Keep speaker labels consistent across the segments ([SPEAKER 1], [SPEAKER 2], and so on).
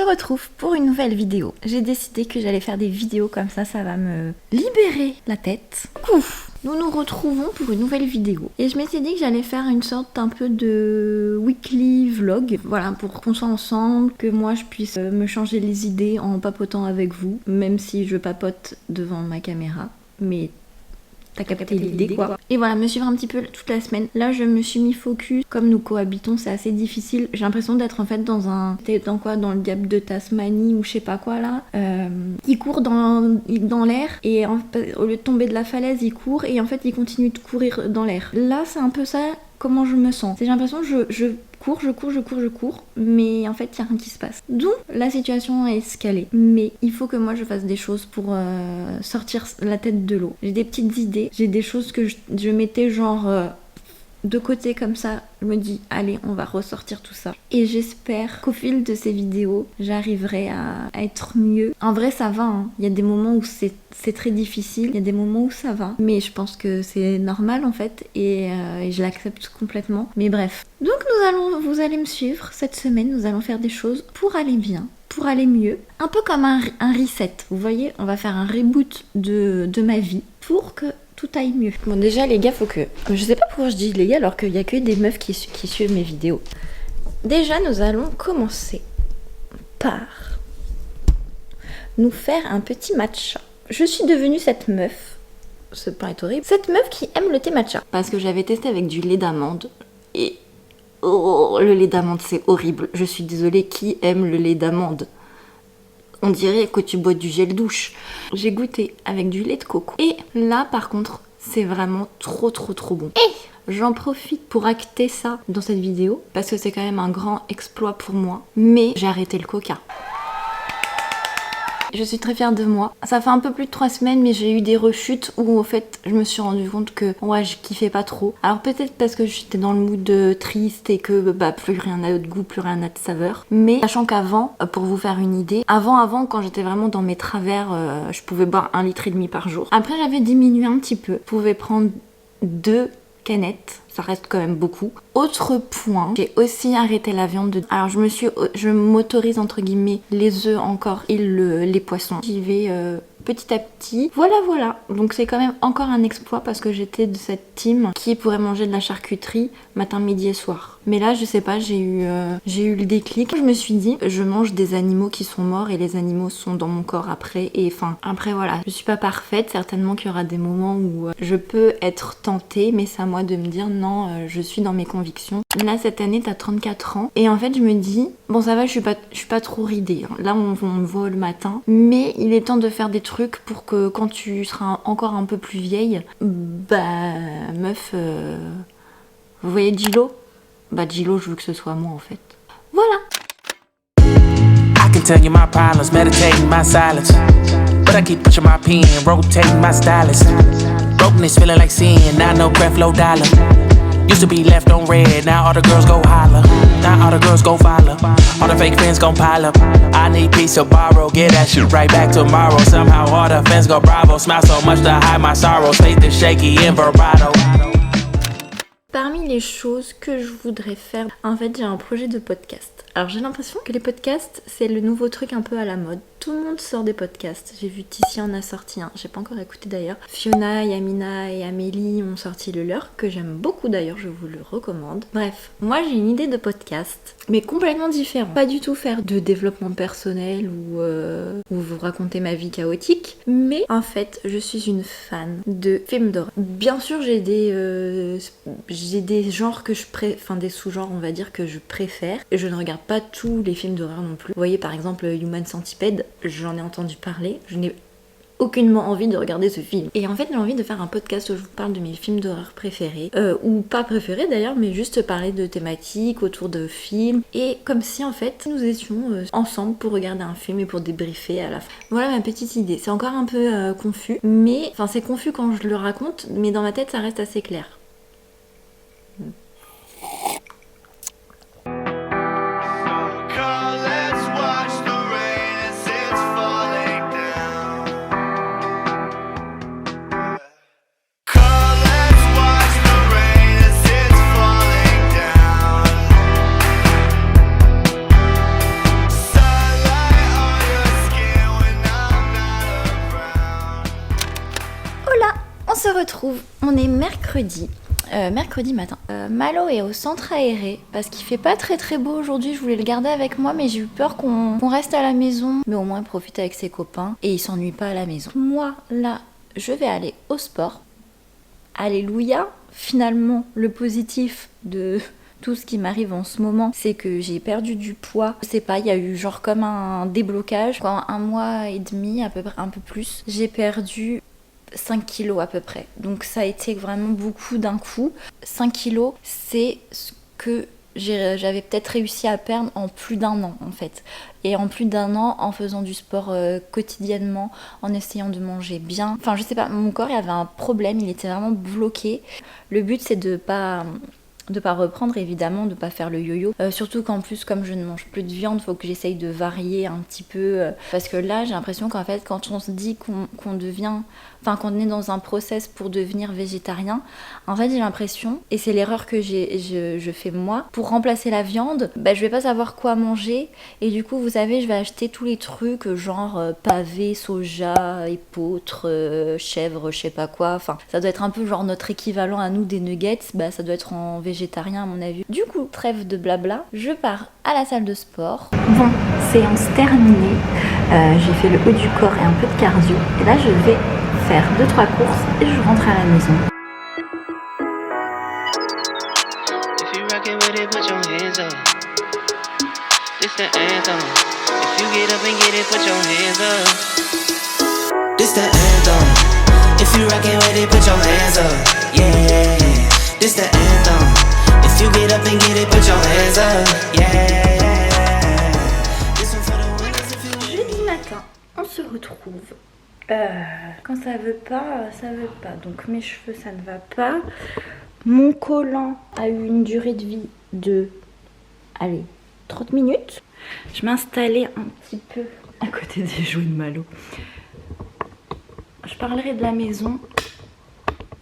[SPEAKER 1] retrouve pour une nouvelle vidéo. J'ai décidé que j'allais faire des vidéos comme ça va me libérer la tête. Ouf. Nous nous retrouvons pour une nouvelle vidéo. Et je m'étais dit que j'allais faire une sorte un peu de weekly vlog. Voilà, pour qu'on soit ensemble, que moi je puisse me changer les idées en papotant avec vous. Même si je papote devant ma caméra. Mais t'as capté l'idée quoi. Et voilà, me suivre un petit peu toute la semaine. Là je me suis mis focus. Comme nous cohabitons, c'est assez difficile. J'ai l'impression d'être en fait dans le gap de Tasmanie ou je sais pas quoi là. Il court dans l'air et au lieu de tomber de la falaise, il court et en fait il continue de courir dans l'air. Là c'est un peu ça comment je me sens. J'ai l'impression que je cours, mais en fait, il n'y a rien qui se passe. Donc, la situation est escalée. Mais il faut que moi, je fasse des choses pour sortir la tête de l'eau. J'ai des petites idées, j'ai des choses que je mettais genre de côté comme ça. Je me dis, allez, on va ressortir tout ça. Et j'espère qu'au fil de ces vidéos, j'arriverai à être mieux. En vrai, ça va, hein. Il y a des moments où c'est très difficile, il y a des moments où ça va. Mais je pense que c'est normal en fait, et je l'accepte complètement. Mais bref. Donc vous allez me suivre cette semaine, nous allons faire des choses pour aller bien, pour aller mieux. Un peu comme un reset, vous voyez, on va faire un reboot de ma vie pour que tout aille mieux. Bon déjà les gars, faut que... Je sais pas pourquoi je dis les gars alors qu'il y a que des meufs qui suivent mes vidéos. Déjà nous allons commencer par nous faire un petit matcha. Je suis devenue cette meuf, ce pain est horrible, cette meuf qui aime le thé matcha. Parce que j'avais testé avec du lait d'amande et... Oh, le lait d'amande c'est horrible. Je suis désolée, qui aime le lait d'amande ? On dirait que tu bois du gel douche. J'ai goûté avec du lait de coco. Et là, par contre, c'est vraiment trop bon. Et j'en profite pour acter ça dans cette vidéo, parce que c'est quand même un grand exploit pour moi. Mais j'ai arrêté le coca. Je suis très fière de moi. Ça fait un peu plus de 3 semaines, mais j'ai eu des rechutes où, au fait, je me suis rendu compte que, ouais, je kiffais pas trop. Alors peut-être parce que j'étais dans le mood triste et que, plus rien n'a de goût, plus rien n'a de saveur. Mais sachant qu'avant, pour vous faire une idée, avant, quand j'étais vraiment dans mes travers, je pouvais boire 1,5 litre par jour. Après, j'avais diminué un petit peu. Je pouvais prendre 2 canettes. Ça reste quand même beaucoup. Autre point, j'ai aussi arrêté la viande. Alors je m'autorise entre guillemets les œufs encore et les poissons. J'y vais petit à petit. Voilà. Donc c'est quand même encore un exploit parce que j'étais de cette team qui pourrait manger de la charcuterie matin, midi et soir. Mais là je sais pas, j'ai eu le déclic. Je me suis dit, je mange des animaux qui sont morts et les animaux sont dans mon corps après. Et enfin, après voilà, je suis pas parfaite. Certainement qu'il y aura des moments où je peux être tentée, mais c'est à moi de me dire non, je suis dans mes convictions. Là cette année t'as 34 ans et en fait je me dis, bon ça va, je suis pas trop ridée. Là on me voit le matin, mais il est temps de faire des trucs pour que quand tu seras encore un peu plus vieille, meuf, vous voyez Gilo ? Gilo, je veux que ce soit moi en fait. Voilà.
[SPEAKER 2] I can tell you my problems, meditating my silence. But I keep pushing my pen, rotating my stylus. Brokenness feeling like sin, now no breath, low dollar. Used to be left on red, now all the girls go holler. Now all the girls go follow. All the fake fans gon' pile up. I need peace to borrow, get that shit right back tomorrow. Somehow all the fans go bravo. Smile so much to hide my sorrows. Faith is shaky in vibrato.
[SPEAKER 1] Parmi les choses que je voudrais faire, en fait j'ai un projet de podcast. Alors j'ai l'impression que les podcasts c'est le nouveau truc un peu à la mode. Tout le monde sort des podcasts. J'ai vu Tissia en a sorti un, j'ai pas encore écouté d'ailleurs. Fiona, Yamina et Amélie ont sorti le leur, que j'aime beaucoup d'ailleurs, je vous le recommande. Bref, moi j'ai une idée de podcast, mais complètement différent. Pas du tout faire de développement personnel ou vous raconter ma vie chaotique, mais en fait je suis une fan de films d'horreur. Bien sûr j'ai des genres que des sous-genres on va dire que je préfère. Je ne regarde pas tous les films d'horreur non plus. Vous voyez par exemple Human Centipede, j'en ai entendu parler, je n'ai aucunement envie de regarder ce film. Et en fait j'ai envie de faire un podcast où je vous parle de mes films d'horreur préférés, ou pas préférés d'ailleurs, mais juste parler de thématiques autour de films, et comme si en fait nous étions ensemble pour regarder un film et pour débriefer à la fin. Voilà ma petite idée, c'est encore un peu confus, mais enfin c'est confus quand je le raconte, mais dans ma tête ça reste assez clair. On se retrouve, on est mercredi. Mercredi matin. Malo est au centre aéré parce qu'il fait pas très beau aujourd'hui. Je voulais le garder avec moi, mais j'ai eu peur qu'on reste à la maison. Mais au moins, il profite avec ses copains et il s'ennuie pas à la maison. Moi, là, je vais aller au sport. Alléluia. Finalement, le positif de tout ce qui m'arrive en ce moment, c'est que j'ai perdu du poids. Je sais pas, il y a eu genre comme un déblocage. En 1 mois et demi, à peu près, un peu plus, j'ai perdu 5 kilos à peu près. Donc ça a été vraiment beaucoup d'un coup. 5 kilos, c'est ce que j'avais peut-être réussi à perdre en plus d'1 an en fait. Et en plus d'1 an, en faisant du sport quotidiennement, en essayant de manger bien. Enfin je sais pas, mon corps il avait un problème, il était vraiment bloqué. Le but c'est de pas reprendre évidemment, de pas faire le yo-yo. Surtout qu'en plus, comme je ne mange plus de viande, faut que j'essaye de varier un petit peu. Parce que là, j'ai l'impression qu'en fait, quand on se dit qu'on devient... Enfin, qu'on est dans un process pour devenir végétarien, en fait, j'ai l'impression, et c'est l'erreur que je fais moi, pour remplacer la viande, je vais pas savoir quoi manger. Et du coup, vous savez, je vais acheter tous les trucs genre pavés, soja, épeautre, chèvre, je sais pas quoi. Enfin, ça doit être un peu genre notre équivalent à nous des nuggets. Ça doit être en végétarien à mon avis. Du coup, trêve de blabla, je pars à la salle de sport. Bon, séance terminée. J'ai fait le haut du corps et un peu de cardio. Et là, je vais faire 2-3 courses et je rentre à la maison.
[SPEAKER 2] If you rockin' with it, put your hands up. This the anthem. If you get up and get it, put your hands up. This the anthem. If you rockin' with it, put your hands up. Yeah. This the anthem. If you get up and get it, put your hands up. Yeah. This one for the winners if you...
[SPEAKER 1] Jeudi matin, on se retrouve. Quand ça veut pas, ça veut pas. Donc mes cheveux, ça ne va pas. Mon collant a eu une durée de vie de, 30 minutes. Je m'installais un petit peu à côté des jouets de Malo. Je parlerai de la maison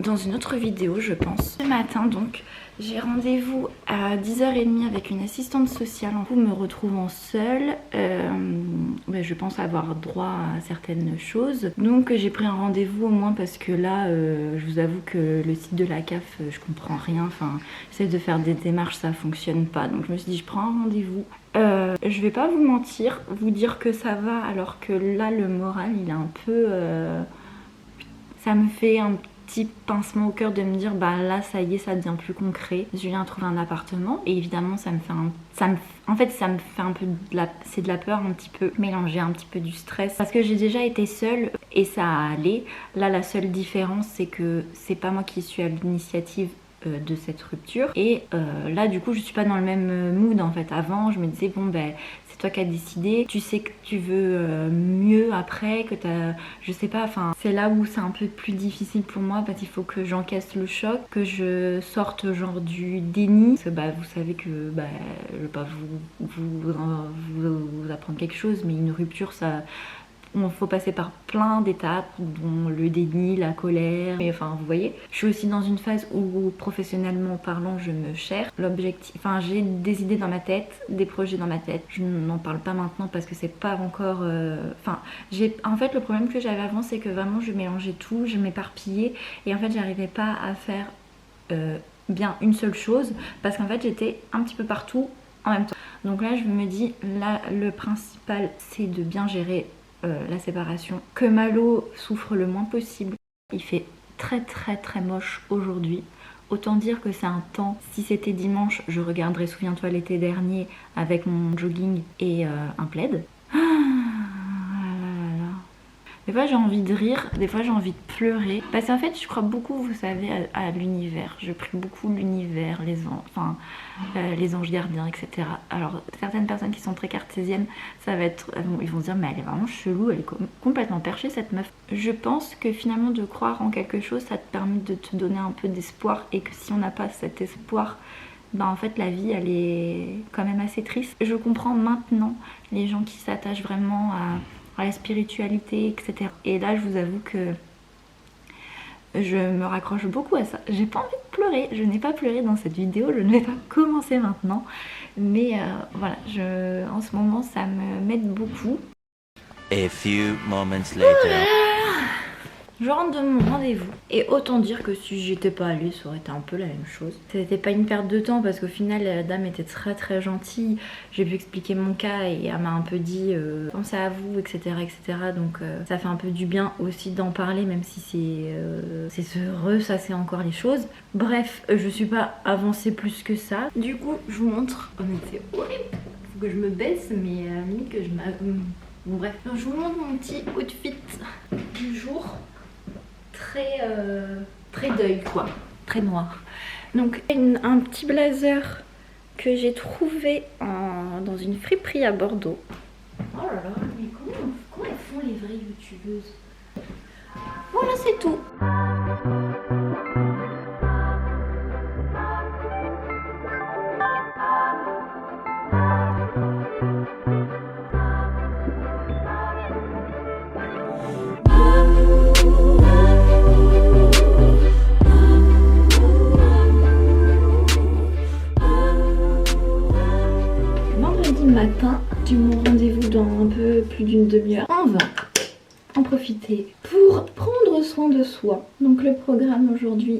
[SPEAKER 1] dans une autre vidéo, je pense. Ce matin, donc, j'ai rendez-vous à 10h30 avec une assistante sociale. En coup, me retrouvant seule, je pense avoir droit à certaines choses. Donc, j'ai pris un rendez-vous au moins parce que là, je vous avoue que le site de la CAF, je comprends rien. Enfin, j'essaie de faire des démarches, ça fonctionne pas. Donc, je me suis dit, je prends un rendez-vous. Je vais pas vous mentir, vous dire que ça va, alors que là, le moral, il est un peu... ça me fait un petit pincement au cœur de me dire là ça y est, ça devient plus concret. Julien a trouvé un appartement et évidemment ça me fait un peu c'est de la peur, un petit peu mélangé, un petit peu du stress parce que j'ai déjà été seule et ça allait. Là la seule différence c'est que c'est pas moi qui suis à l'initiative de cette rupture et là du coup je suis pas dans le même mood en fait. Avant je me disais c'est toi qui as décidé, tu sais que tu veux mieux après, que je sais pas, enfin c'est là où c'est un peu plus difficile pour moi parce qu'il faut que j'encaisse le choc, que je sorte genre du déni. Parce que vous savez que je vais pas vous apprendre quelque chose, mais une rupture ça... Il faut passer par plein d'étapes, dont le déni, la colère, et enfin vous voyez. Je suis aussi dans une phase où professionnellement parlant je me cherche. L'objectif, j'ai des idées dans ma tête, des projets dans ma tête. Je n'en parle pas maintenant parce que c'est pas encore... en fait le problème que j'avais avant c'est que vraiment je mélangeais tout, je m'éparpillais et en fait j'arrivais pas à faire bien une seule chose parce qu'en fait j'étais un petit peu partout en même temps. Donc là je me dis, là le principal c'est de bien gérer la séparation, que Malo souffre le moins possible. Il fait très moche aujourd'hui. Autant dire que c'est un temps, si c'était dimanche, je regarderais Souviens-toi l'été dernier avec mon jogging et un plaid. Des fois j'ai envie de rire, des fois j'ai envie de pleurer. Parce qu'en fait je crois beaucoup, vous savez, à l'univers. Je prie beaucoup l'univers, les anges gardiens, etc. Alors certaines personnes qui sont très cartésiennes, ils vont se dire mais elle est vraiment chelou, elle est complètement perchée cette meuf. Je pense que finalement de croire en quelque chose, ça te permet de te donner un peu d'espoir et que si on n'a pas cet espoir, en fait la vie elle est quand même assez triste. Je comprends maintenant les gens qui s'attachent vraiment à la spiritualité, etc. Et là je vous avoue que je me raccroche beaucoup à ça. J'ai pas envie de pleurer, je n'ai pas pleuré dans cette vidéo, je ne vais pas commencer maintenant. Mais voilà, en ce moment ça m'aide beaucoup.
[SPEAKER 2] A few moments later.
[SPEAKER 1] Je rentre de mon rendez-vous et autant dire que si j'étais pas allée, ça aurait été un peu la même chose. C'était pas une perte de temps parce qu'au final la dame était très très gentille. J'ai pu expliquer mon cas et elle m'a un peu dit pensez à vous, etc. etc. Donc ça fait un peu du bien aussi d'en parler, même si c'est heureux, ça c'est encore les choses. Bref, je suis pas avancée plus que ça. Du coup, je vous montre. Oh mais c'est horrible. Faut que je me baisse, mais limite que je bon bref. Donc, je vous montre mon petit outfit du jour. Très deuil quoi, très noir. Donc un petit blazer que j'ai trouvé dans une friperie à Bordeaux. Oh là là, mais comment elles font les vraies youtubeuses? Voilà, c'est tout. Matin, j'ai mon rendez-vous dans un peu plus d'une demi-heure. On va en profiter pour prendre soin de soi. Donc le programme aujourd'hui,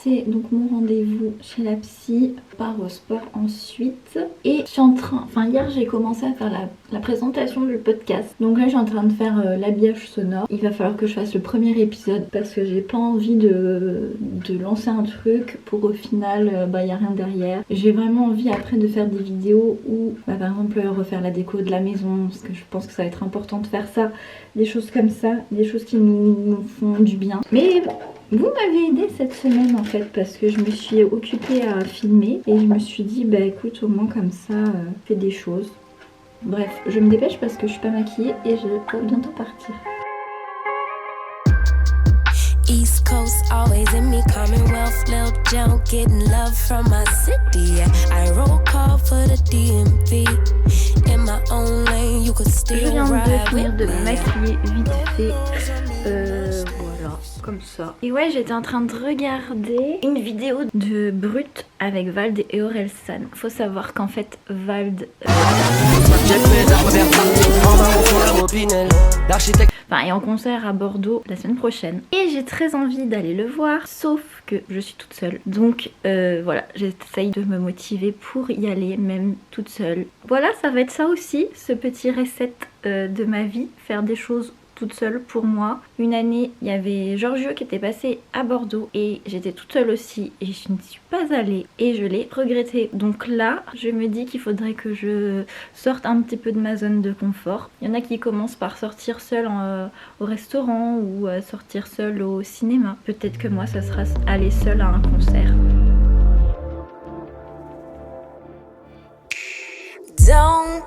[SPEAKER 1] c'est donc mon rendez-vous chez la psy, part au sport ensuite. Et je suis en train, hier j'ai commencé à faire la présentation du podcast. Donc là je suis en train de faire l'habillage sonore. Il va falloir que je fasse le premier épisode parce que j'ai pas envie de lancer un truc pour au final y a rien derrière. J'ai vraiment envie après de faire des vidéos où par exemple refaire la déco de la maison parce que je pense que ça va être important de faire ça. Des choses comme ça, des choses qui nous font du bien. Mais vous m'avez aidé cette semaine en fait parce que je me suis occupée à filmer et je me suis dit écoute au moins comme ça fais des choses. Bref, je me dépêche parce que je suis pas maquillée et je dois bientôt partir.
[SPEAKER 3] East Coast, always in me, Commonwealth, Lil Jon, getting love from my city. Yeah. I roll call for the DMV. In my own lane, you could still
[SPEAKER 1] je viens de
[SPEAKER 3] ride
[SPEAKER 1] finir
[SPEAKER 3] with
[SPEAKER 1] de
[SPEAKER 3] me.
[SPEAKER 1] me maquiller vite fait. Voilà, comme ça. Et ouais, j'étais en train de regarder une vidéo de Brut avec Vald et Orelsan. Faut savoir qu'en fait, Vald est en concert à Bordeaux la semaine prochaine. Et j'ai très envie d'aller le voir, sauf que je suis toute seule. Donc voilà, j'essaye de me motiver pour y aller, même toute seule. Voilà, ça va être ça aussi, ce petit reset de ma vie, faire des choses toute seule pour moi. Une année, il y avait Giorgio qui était passé à Bordeaux et j'étais toute seule aussi et je ne suis pas allée et je l'ai regretté. Donc là, je me dis qu'il faudrait que je sorte un petit peu de ma zone de confort. Il y en a qui commencent par sortir seule au restaurant ou sortir seule au cinéma. Peut-être que moi, ça sera aller seule à un concert.
[SPEAKER 3] Don't